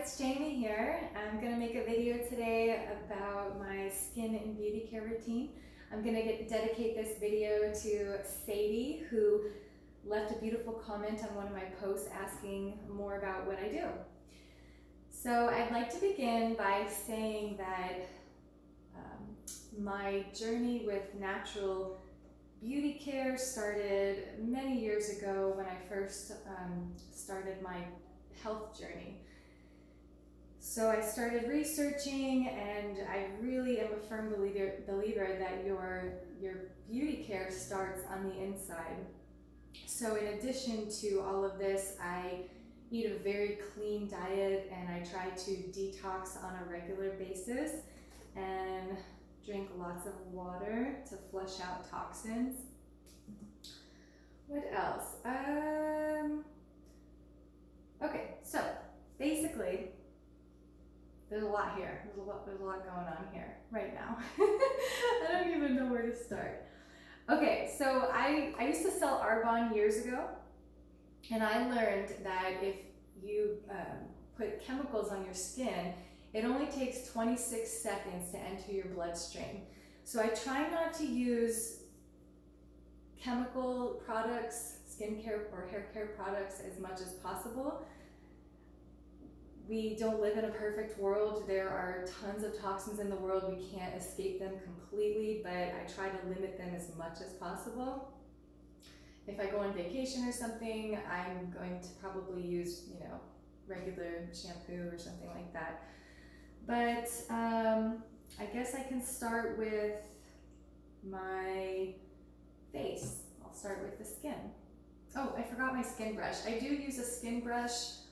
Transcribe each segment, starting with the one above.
it's Jamie here. I'm going to make a video today about my skin and beauty care routine. I'm going to dedicate this video to Sadie, who left a beautiful comment on one of my posts asking more about what I do. So I'd like to begin by saying that my journey with natural beauty care started many years ago when I first started my health journey. So I started researching, and I really am a firm believer that your beauty care starts on the inside. So in addition to all of this, I eat a very clean diet, and I try to detox on a regular basis and drink lots of water to flush out toxins. What else? Okay, so basically, there's a lot here. There's a lot going on here right now. I don't even know where to start. Okay, so I used to sell Arbonne years ago, and I learned that if you put chemicals on your skin, it only takes 26 seconds to enter your bloodstream. So I try not to use chemical products, skincare or hair care products as much as possible. We don't live in a perfect world. There are tons of toxins in the world. We can't escape them completely, but I try to limit them as much as possible. If I go on vacation or something, I'm going to probably use, regular shampoo or something like that. But I guess I can start with my face. I'll start with the skin. Oh, I forgot my skin brush. I do use a skin brush,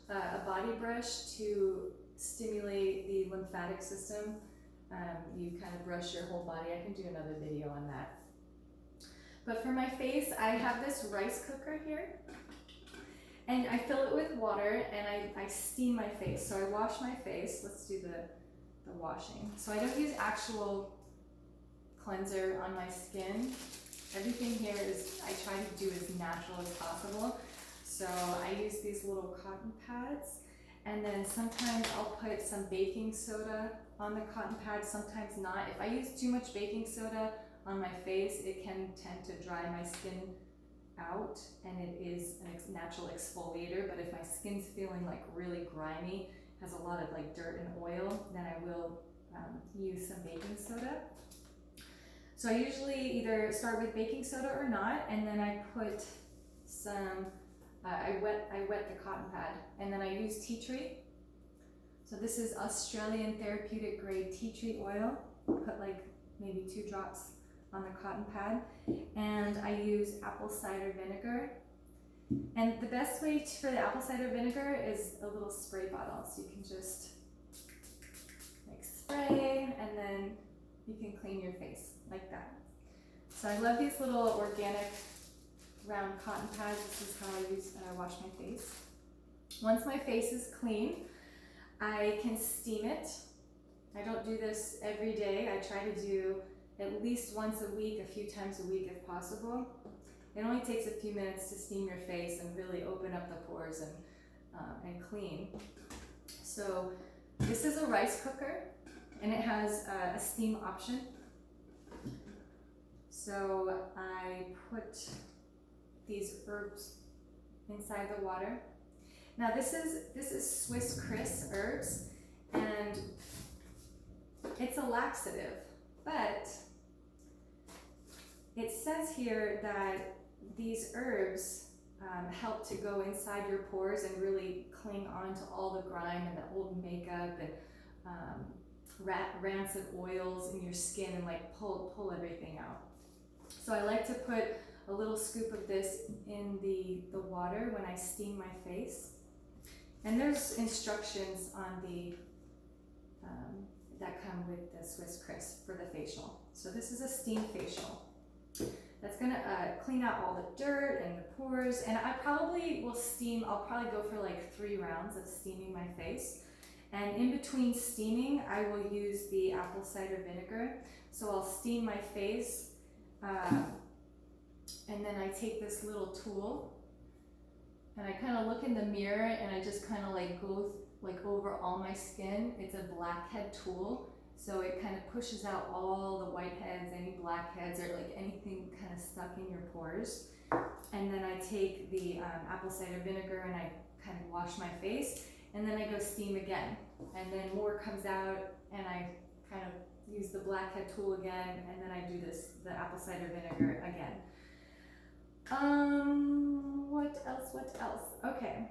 a body brush, to stimulate the lymphatic system. You kind of brush your whole body. I can do another video on that. But for my face, I have this rice cooker here, and I fill it with water, and I steam my face. So I wash my face. Let's do the washing. So I don't use actual cleanser on my skin. Everything here is, I try to do as natural as possible. So I use these little cotton pads, and then sometimes I'll put some baking soda on the cotton pad, sometimes not. If I use too much baking soda on my face, it can tend to dry my skin out, and it is a natural exfoliator. But if my skin's feeling like really grimy, has a lot of like dirt and oil, then I will use some baking soda. So I usually either start with baking soda or not, and then I put some, I wet the cotton pad, and then I use tea tree. So this is Australian therapeutic grade tea tree oil. Put like maybe 2 drops on the cotton pad, and I use apple cider vinegar. And the best way for the apple cider vinegar is a little spray bottle. So you can just like spray, and then you can clean your face like that. So I love these little organic round cotton pads. This is how I wash my face. Once my face is clean, I can steam it. I don't do this every day. I try to do at least once a week, a few times a week if possible. It only takes a few minutes to steam your face and really open up the pores and clean. So this is a rice cooker, and it has a steam option. So I put these herbs inside the water. Now this is Swiss Chris herbs, and it's a laxative, but it says here that these herbs help to go inside your pores and really cling on to all the grime and the old makeup and rancid oils in your skin, and like pull everything out. So I like to put a little scoop of this in the water when I steam my face. And there's instructions on the that come with the Swiss Chris for the facial. So this is a steam facial. That's gonna clean out all the dirt and the pores, and I probably will steam. I'll probably go for like 3 rounds of steaming my face, and in between steaming, I will use the apple cider vinegar. So I'll steam my face, and then I take this little tool, and I kind of look in the mirror, and I just kind of like go like over all my skin. It's a blackhead tool. So it kind of pushes out all the whiteheads, any blackheads, or like anything kind of stuck in your pores. And then I take the apple cider vinegar and I kind of wash my face, and then I go steam again. And then more comes out, and I kind of use the blackhead tool again, and then I do the apple cider vinegar again. What else? Okay.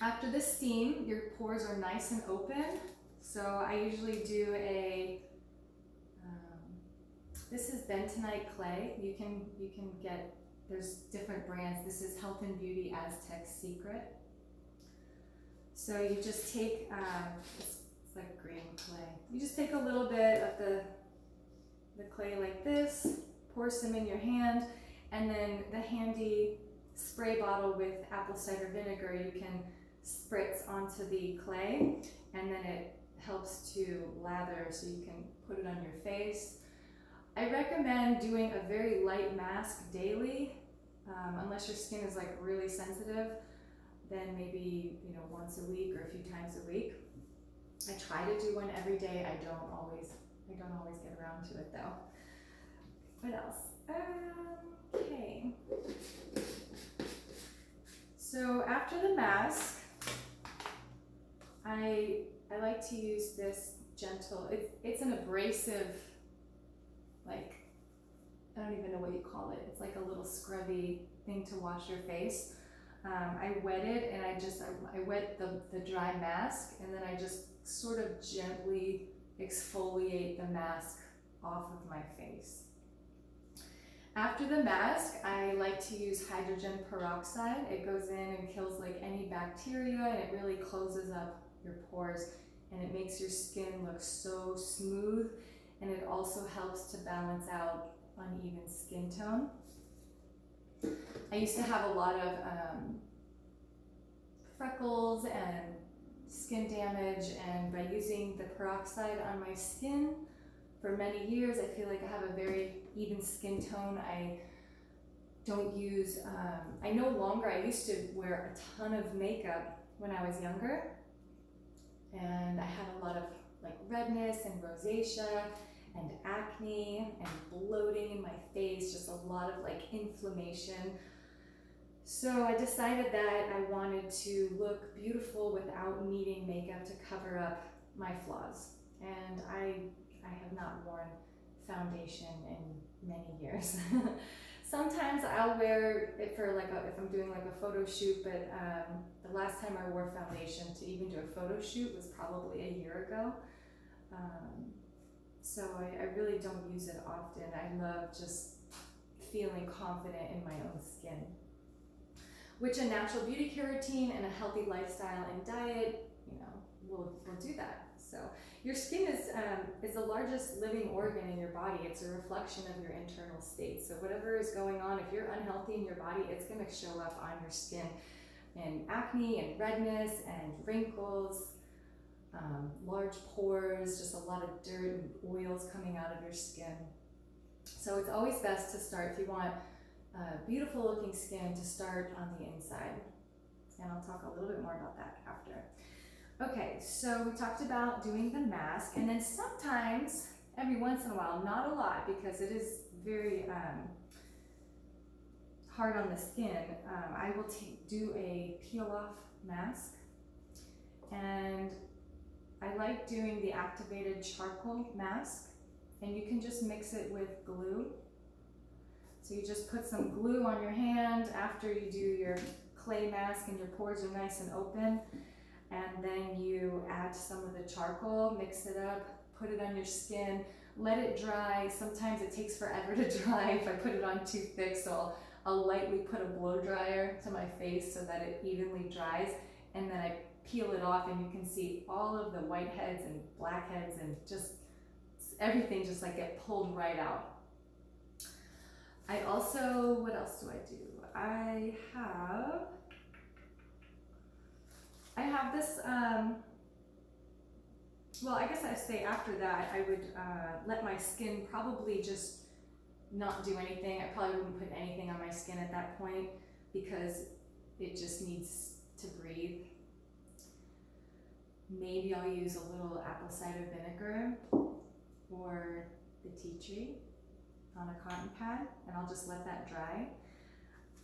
After the steam, your pores are nice and open. So I usually do this is bentonite clay. You can get, there's different brands. This is Health and Beauty Aztec Secret. So you just take, it's like green clay. You just take a little bit of the clay like this, pour some in your hand, and then the handy spray bottle with apple cider vinegar you can spritz onto the clay, and then it helps to lather so you can put it on your face. I recommend doing a very light mask daily, unless your skin is like really sensitive, then maybe, you know, once a week or a few times a week. I try to do one every day. I don't always get around to it though. What else? Okay. So after the mask, I like to use this gentle, it's an abrasive, like, I don't even know what you call it. It's like a little scrubby thing to wash your face. I wet it, and I wet the dry mask, and then I just sort of gently exfoliate the mask off of my face. After the mask, I like to use hydrogen peroxide. It goes in and kills like any bacteria, and it really closes up your pores, and it makes your skin look so smooth, and it also helps to balance out uneven skin tone. I used to have a lot of freckles and skin damage, and by using the peroxide on my skin for many years, I feel like I have a very even skin tone. I don't use, I used to wear a ton of makeup when I was younger, and I had a lot of like redness and rosacea and acne and bloating in my face, just a lot of like inflammation. So I decided that I wanted to look beautiful without needing makeup to cover up my flaws. And I have not worn foundation in many years. Sometimes I'll wear it for like if I'm doing like a photo shoot, but the last time I wore foundation to even do a photo shoot was probably a year ago. So I really don't use it often. I love just feeling confident in my own skin, which a natural beauty care routine and a healthy lifestyle and diet, will do that. So your skin is the largest living organ in your body. It's a reflection of your internal state. So whatever is going on, if you're unhealthy in your body, it's going to show up on your skin in acne and redness and wrinkles, large pores, just a lot of dirt and oils coming out of your skin. So it's always best to start, if you want beautiful looking skin, to start on the inside. And I'll talk a little bit more about that after. Okay, so we talked about doing the mask, and then sometimes, every once in a while, not a lot because it is very hard on the skin, I will do a peel-off mask. And I like doing the activated charcoal mask, and you can just mix it with glue. So you just put some glue on your hand after you do your clay mask and your pores are nice and open, and then you add some of the charcoal, mix it up, put it on your skin, let it dry. Sometimes it takes forever to dry if I put it on too thick, so I'll lightly put a blow dryer to my face so that it evenly dries, and then I peel it off, and you can see all of the whiteheads and blackheads and just everything just like get pulled right out. I also, what else do I do? I have this, well, I guess I say after that, I would let my skin probably just not do anything. I probably wouldn't put anything on my skin at that point because it just needs to breathe. Maybe I'll use a little apple cider vinegar or the tea tree on a cotton pad, and I'll just let that dry.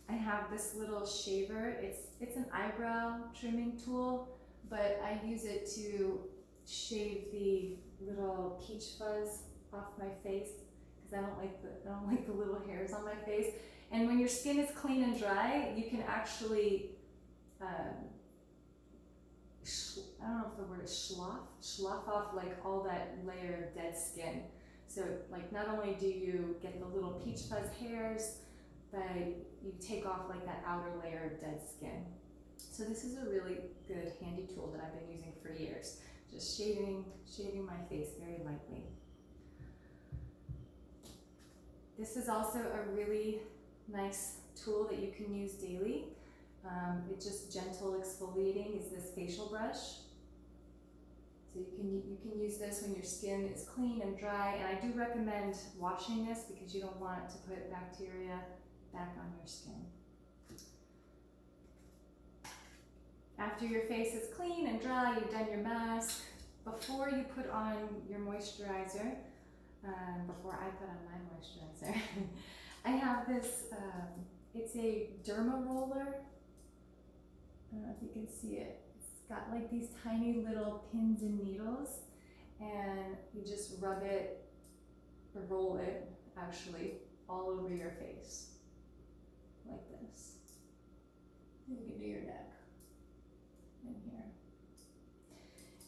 I have this little shaver. It's an eyebrow trimming tool, but I use it to shave the little peach fuzz off my face because I don't like the little hairs on my face. And when your skin is clean and dry, you can actually I don't know if the word is slough off like all that layer of dead skin. So like not only do you get the little peach fuzz hairs, but you take off like that outer layer of dead skin. So this is a really good handy tool that I've been using for years. Just shaving my face very lightly. This is also a really nice tool that you can use daily. It's just gentle exfoliating is this facial brush. So you can use this when your skin is clean and dry, and I do recommend washing this because you don't want it to put bacteria back on your skin. After your face is clean and dry, you've done your mask, before you put on your moisturizer, before I put on my moisturizer, I have this, it's a derma roller. I don't know if you can see it. It's got like these tiny little pins and needles, and you just rub it, or roll it actually, all over your face, like this. You can do your neck, and here.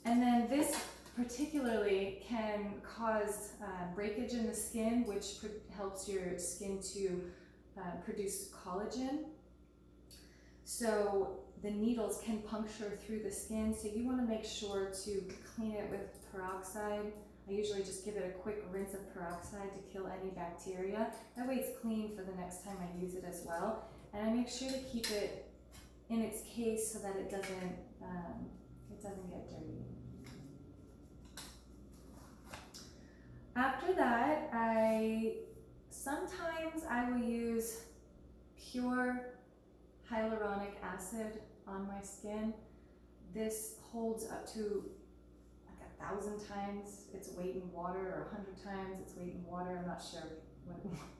And then this particularly can cause breakage in the skin, which helps your skin to produce collagen. So the needles can puncture through the skin, so you want to make sure to clean it with peroxide. I usually just give it a quick rinse of peroxide to kill any bacteria. That way it's clean for the next time I use it as well. And I make sure to keep it in its case so that it doesn't get dirty. After that, sometimes I will use pure hyaluronic acid on my skin. This holds up to like 1,000 times its weight in water, or 100 times its weight in water. I'm not sure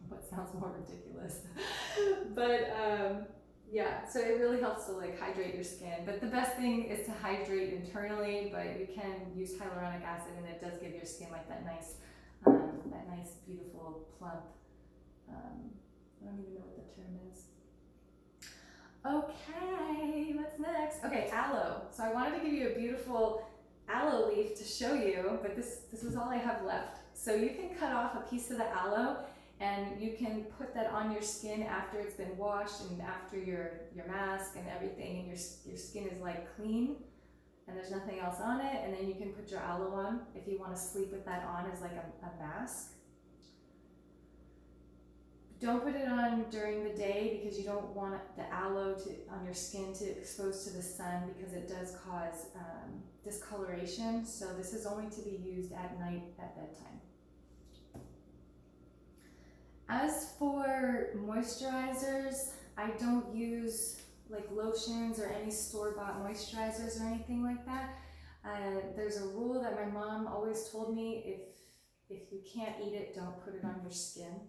what sounds more ridiculous. But yeah, so it really helps to like hydrate your skin. But the best thing is to hydrate internally, but you can use hyaluronic acid and it does give your skin like that nice beautiful plump, I don't even know what the term is. Okay, what's next? Okay, aloe. So I wanted to give you a beautiful aloe leaf to show you, but this is all I have left. So you can cut off a piece of the aloe and you can put that on your skin after it's been washed and after your mask and everything, and your skin is like clean and there's nothing else on it, and then you can put your aloe on if you want to sleep with that on as like a mask. Don't put it on during the day because you don't want the aloe on your skin to expose to the sun, because it does cause discoloration. So this is only to be used at night at bedtime. As for moisturizers, I don't use like lotions or any store-bought moisturizers or anything like that. There's a rule that my mom always told me: if you can't eat it, don't put it on your skin.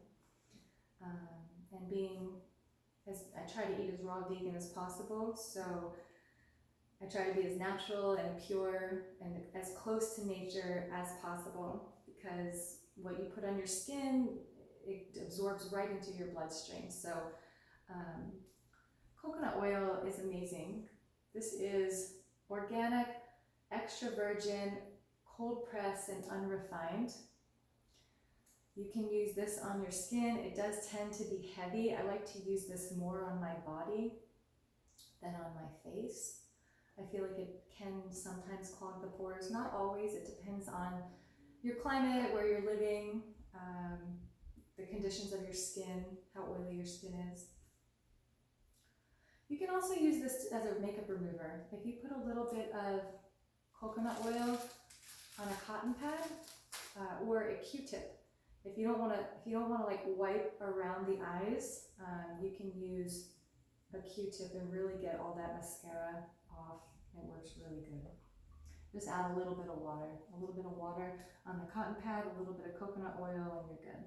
And I try to eat as raw vegan as possible, so I try to be as natural and pure and as close to nature as possible, because what you put on your skin, it absorbs right into your bloodstream. So coconut oil is amazing. This is organic, extra virgin, cold pressed, and unrefined. You can use this on your skin. It does tend to be heavy. I like to use this more on my body than on my face. I feel like it can sometimes clog the pores. Not always. It depends on your climate, where you're living, the conditions of your skin, how oily your skin is. You can also use this as a makeup remover. If you put a little bit of coconut oil on a cotton pad or a Q-tip. If you don't want to like wipe around the eyes, you can use a Q-tip and really get all that mascara off. It works really good. Just add a little bit of water. A little bit of water on the cotton pad, a little bit of coconut oil, and you're good.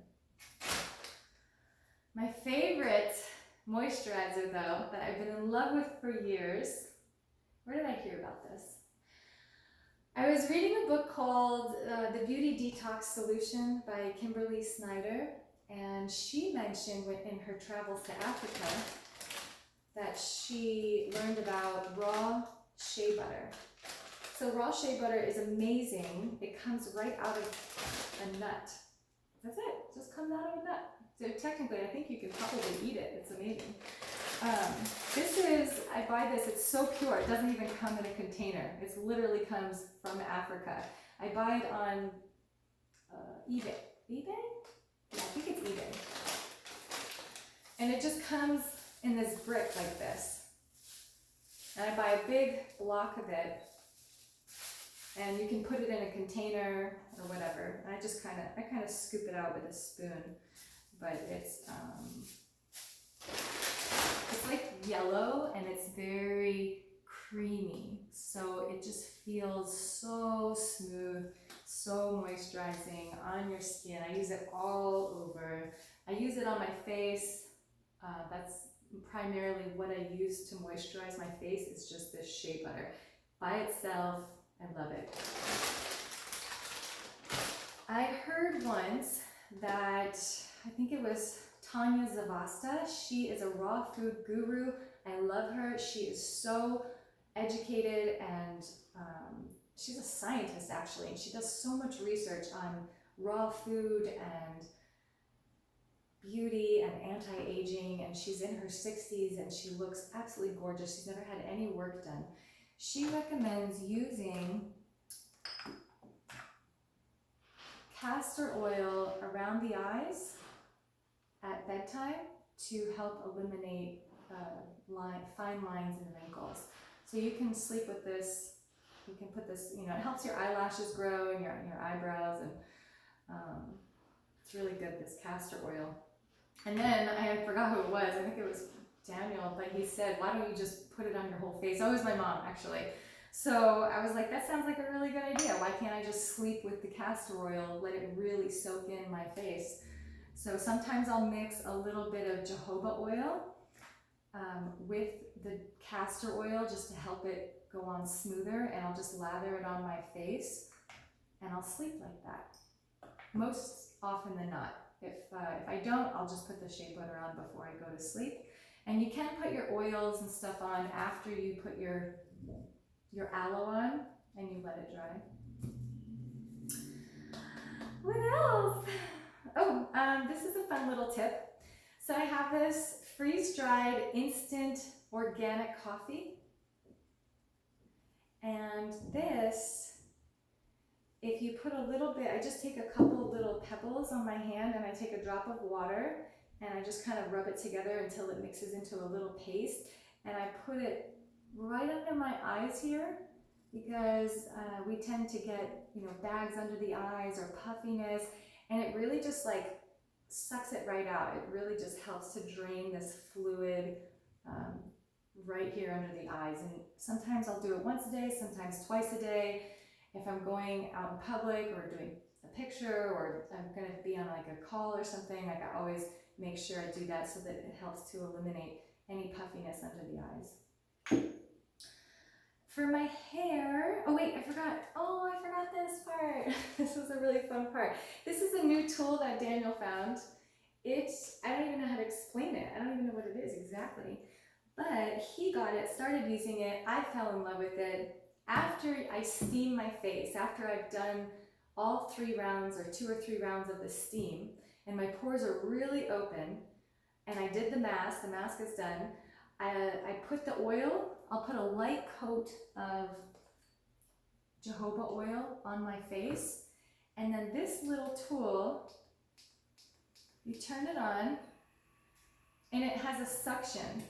My favorite moisturizer, though, that I've been in love with for years, where did I hear about this? I was reading a book called The Beauty Detox Solution by Kimberly Snyder, and she mentioned in her travels to Africa that she learned about raw shea butter. So raw shea butter is amazing. It comes right out of a nut. That's it, it just comes out of a nut. So technically, I think you can probably eat it. It's amazing. I buy this, it's so pure. It doesn't even come in a container. It literally comes from Africa. I buy it on eBay. eBay? Yeah, I think it's eBay. And it just comes in this brick like this. And I buy a big block of it. And you can put it in a container or whatever. And I just kind of scoop it out with a spoon. But it's like yellow and it's very creamy. So it just feels so smooth, so moisturizing on your skin. I use it all over. I use it on my face. That's primarily what I use to moisturize my face. It's just this shea butter. By itself, I love it. I heard once that, I think it was Tanya Zavasta. She is a raw food guru. I love her. She is so educated and she's a scientist actually. And she does so much research on raw food and beauty and anti-aging, and she's in her 60s and she looks absolutely gorgeous. She's never had any work done. She recommends using castor oil around the eyes at bedtime to help eliminate fine lines and wrinkles. So you can sleep with this. You can put this, it helps your eyelashes grow and your eyebrows, and it's really good, this castor oil. And then I forgot who it was. I think it was Daniel, but he said, why don't you just put it on your whole face? Oh, it was my mom, actually. So I was like, that sounds like a really good idea. Why can't I just sleep with the castor oil, let it really soak in my face? So sometimes I'll mix a little bit of jojoba oil with the castor oil just to help it go on smoother, and I'll just lather it on my face and I'll sleep like that. Most often than not. If I don't, I'll just put the shea butter on before I go to sleep. And you can put your oils and stuff on after you put your aloe on and you let it dry. What else? Oh, this is a fun little tip. So I have this freeze-dried instant organic coffee. And this, if you put a little bit, I just take a couple little pebbles on my hand and I take a drop of water and I just kind of rub it together until it mixes into a little paste. And I put it right under my eyes here because we tend to get, bags under the eyes or puffiness, and it really just like sucks it right out. It really just helps to drain this fluid right here under the eyes. And sometimes I'll do it once a day, sometimes twice a day. If I'm going out in public or doing a picture or I'm going to be on like a call or something, like I always make sure I do that so that it helps to eliminate any puffiness under the eyes. For my hair, oh wait, I forgot this part. This was a really fun part. This is a new tool that Daniel found. I don't even know how to explain it. I don't even know what it is exactly. But he got it, started using it. I fell in love with it. After I steam my face, after I've done all 3 rounds or 2 or 3 rounds of the steam, and my pores are really open, and I did the mask is done, I put the oil, I'll put a light coat of jojoba oil on my face, and then this little tool, you turn it on, and it has a suction.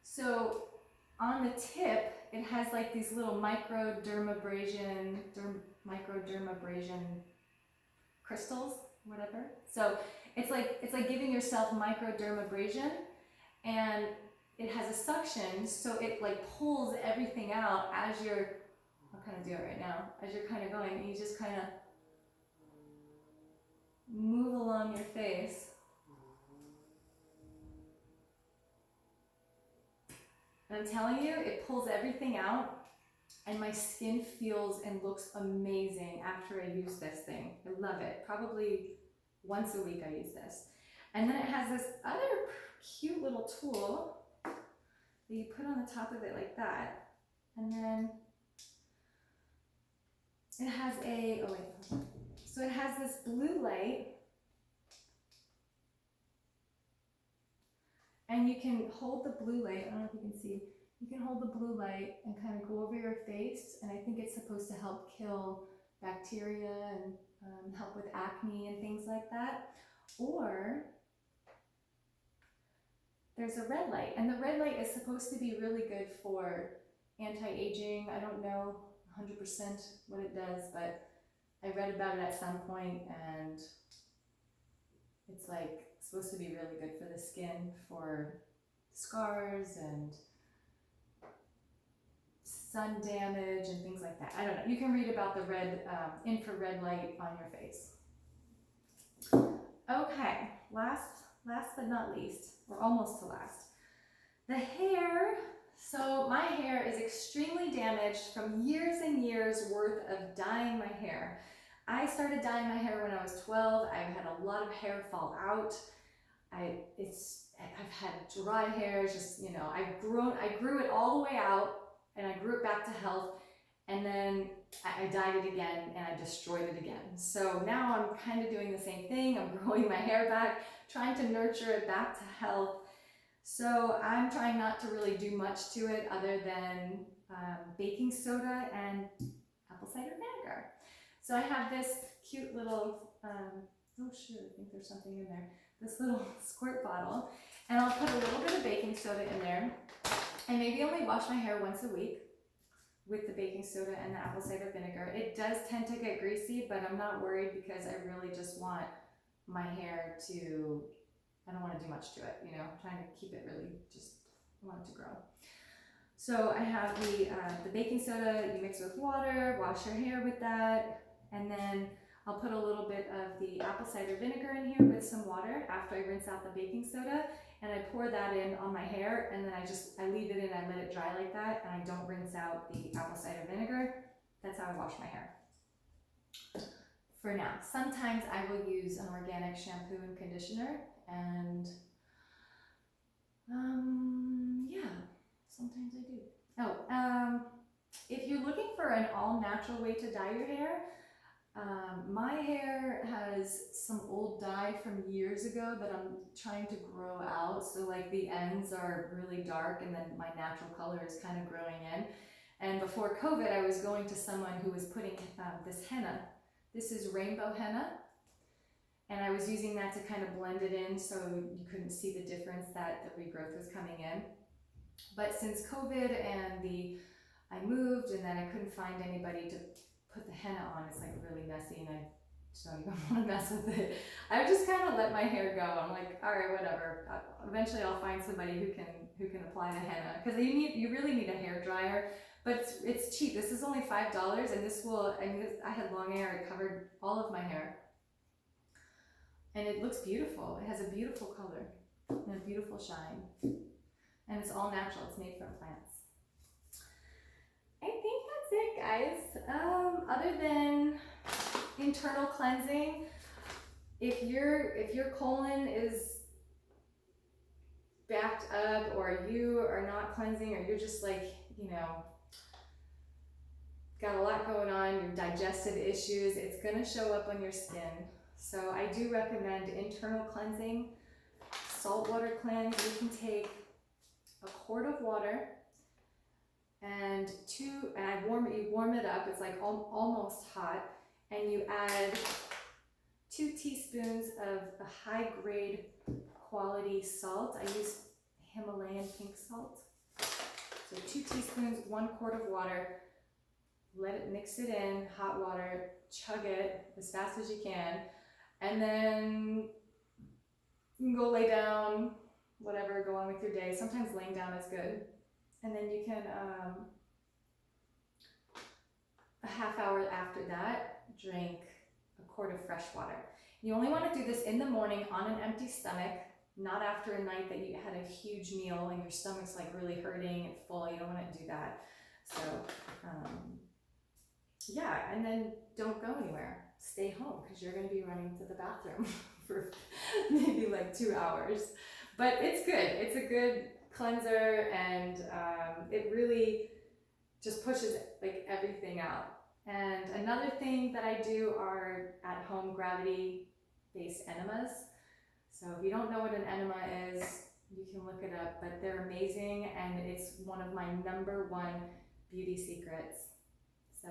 So on the tip, it has like these little microdermabrasion crystals, whatever. So it's like giving yourself microdermabrasion, and it has a suction, so it like pulls everything out as you're, I'll kind of do it right now, as you're kind of going, and you just kind of move along your face. And I'm telling you, it pulls everything out, and my skin feels and looks amazing after I use this thing. I love it. Probably once a week I use this. And then it has this other cute little tool that you put on the top of it like that. And then it has a, oh wait, so it has this blue light, and you can hold the blue light, I don't know if you can see, you can hold the blue light and kind of go over your face, and I think it's supposed to help kill bacteria and help with acne and things like that. Or there's a red light, and the red light is supposed to be really good for anti-aging. I don't know 100% what it does, but I read about it at some point, and it's like supposed to be really good for the skin, for scars and sun damage and things like that. I don't know. You can read about the red infrared light on your face. Okay, last but not least, or almost to last, the hair. So my hair is extremely damaged from years and years worth of dyeing my hair. I started dyeing my hair when I was 12. I've had a lot of hair fall out. I've had dry hair, just, you know, I grew it all the way out, and I grew it back to health, and then I dyed it again, and I destroyed it again. So now I'm kind of doing the same thing. I'm growing my hair back, trying to nurture it back to health. So I'm trying not to really do much to it other than baking soda and apple cider vinegar. So I have this cute little, oh shoot, I think there's something in there, this little squirt bottle, and I'll put a little bit of baking soda in there, and maybe only wash my hair once a week with the baking soda and the apple cider vinegar. It does tend to get greasy, but I'm not worried because I really just want my hair to, I don't want to do much to it, you know, I'm trying to keep it really just, I want it to grow. So I have the baking soda, you mix with water, wash your hair with that, and then I'll put a little bit of the apple cider vinegar in here with some water after I rinse out the baking soda, and I pour that in on my hair, and then I leave it in, I let it dry like that, and I don't rinse out the apple cider vinegar. That's how I wash my hair. For now, sometimes I will use an organic shampoo and conditioner, and yeah, sometimes I do. Oh, if you're looking for an all-natural way to dye your hair, my hair has some old dye from years ago that I'm trying to grow out. So like the ends are really dark, and then my natural color is kind of growing in. And before COVID, I was going to someone who was putting this henna. This is rainbow henna. And I was using that to kind of blend it in so you couldn't see the difference that the regrowth was coming in. But since COVID and I moved, and then I couldn't find anybody to put the henna on, it's like really messy, and I just don't even want to mess with it. I just kind of let my hair go. I'm like, all right, whatever. Eventually I'll find somebody who can apply the henna, because you really need a hair dryer, but it's cheap. This is only $5, and this will, I had long hair, it covered all of my hair. And it looks beautiful. It has a beautiful color and a beautiful shine. And it's all natural. It's made from plants. I think that's it, guys. Other than internal cleansing, if your colon is backed up, or you are not cleansing, or you're just like, you know, got a lot going on, your digestive issues, it's gonna show up on your skin. So I do recommend internal cleansing, saltwater cleanse. You can take a quart of water and you warm it up. It's like almost hot, and you add 2 teaspoons of a high grade quality salt. I use Himalayan pink salt. So 2 teaspoons, 1 quart of water. Let it mix it in, hot water, chug it as fast as you can. And then you can go lay down, whatever, go on with your day. Sometimes laying down is good. And then you can, a half hour after that, drink a quart of fresh water. You only want to do this in the morning on an empty stomach, not after a night that you had a huge meal and your stomach's like really hurting and full. You don't want to do that. So, yeah, and then don't go anywhere. Stay home because you're going to be running to the bathroom for maybe like 2 hours. But it's good. It's a good cleanser, and it really just pushes like everything out. And another thing that I do are at home gravity based enemas. So if you don't know what an enema is, you can look it up, but they're amazing, and it's one of my #1 beauty secrets. So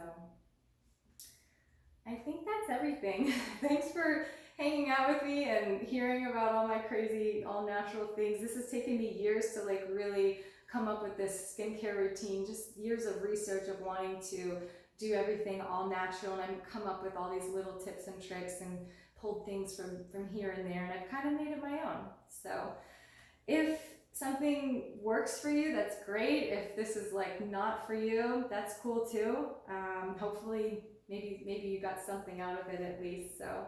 I think that's everything. Thanks for hanging out with me and hearing about all my crazy, all natural things. This has taken me years to like really come up with this skincare routine, just years of research of wanting to do everything all natural, and I've come up with all these little tips and tricks and pulled things from here and there, and I've kind of made it my own. So if something works for you, that's great. If this is like not for you, that's cool too. Hopefully maybe you got something out of it at least. So,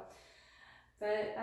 but